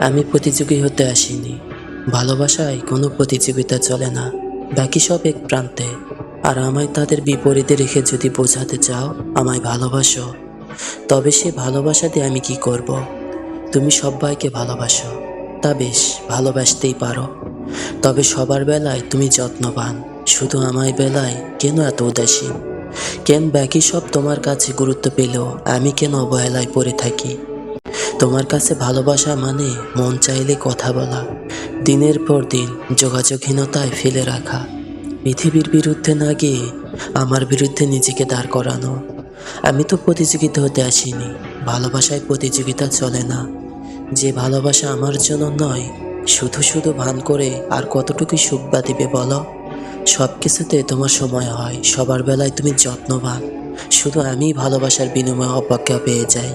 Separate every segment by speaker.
Speaker 1: আমি প্রতিযোগী হতে আসিনি। ভালোবাসায় কোনো প্রতিযোগিতা চলে না। বাকি সব এক প্রান্তে। আর আমায় তাদের বিপরীতে রেখে যদি বোঝাতে চাও আমায় ভালোবাসো, তবে সে ভালোবাসা দিয়ে আমি কি করব? তুমি সব্বাইকে ভালোবাসো, তা বেশ, ভালোবাসতেই পারো। তবে সবার বেলায় তুমি যত্নবান, শুধু আমায় বেলায় কেন এত উদাসীন? কেন বাকি সব তোমার কাছে গুরুত্ব পেলেও আমি কেন অবহেলায় পড়ে থাকি? তোমার কাছে ভালোবাসা মানে মন চাইলে কথা বলা, দিনের পর দিন যোগাযোগহীনতায় ফেলে রাখা, পৃথিবীর বিরুদ্ধে না গিয়ে আমার বিরুদ্ধে নিজেকে দাঁড় করানো। আমি তো প্রতিযোগিতা হতে আসিনি। ভালোবাসায় প্রতিযোগিতা চলে না। যে ভালোবাসা আমার জন্য নয়, শুধু শুধু ভান করে আর কতটুকু সুখ বা দিবে বলো? সব কিছুতে তোমার সময় হয়, সবার বেলায় তুমি যত্নবান, শুধু আমি ভালোবাসার বিনিময়ে অপেক্ষা পেয়ে যাই।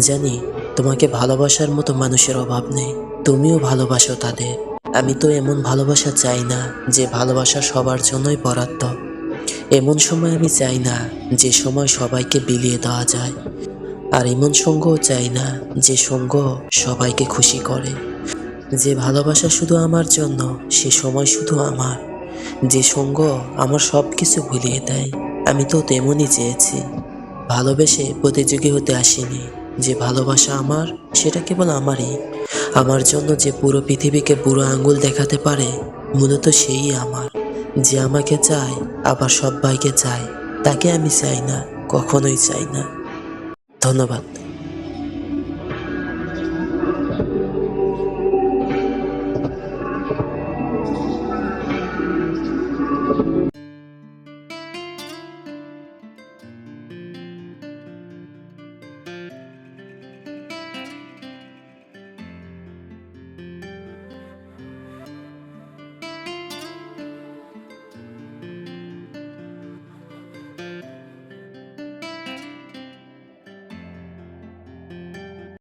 Speaker 1: জানি তোমাকে ভালোবাসার মতো মানুষের অভাব নেই, তুমিও ভালোবাসো তাদের। আমি তো এমন ভালোবাসা চাই না যে ভালোবাসা সবার জন্যই বরাদ্দ। এমন সময় আমি চাই না যে সময় সবাইকে বিলিয়ে দেওয়া যায়। আর এমন সঙ্গও চাই না যে সঙ্গ সবাইকে খুশি করে। যে ভালোবাসা শুধু আমার জন্য, সে সময় শুধু আমার। যে সঙ্গ আমার সব কিছু ভুলিয়ে দেয়। আমি তো তেমনই চেয়েছি। ভালোবেসে প্রতিযোগী হতে আসিনি। যে ভালোবাসা আমার, সেটা কেবল আমারই। আমার জন্য যে পুরো পৃথিবীকে বুড়ো আঙুল দেখাতে পারে, মূলত সেই আমার। যে আমাকে চায় আবার সব্বাইকে চায়, তাকে আমি চাই না, কখনোই চাই না। ধন্যবাদ।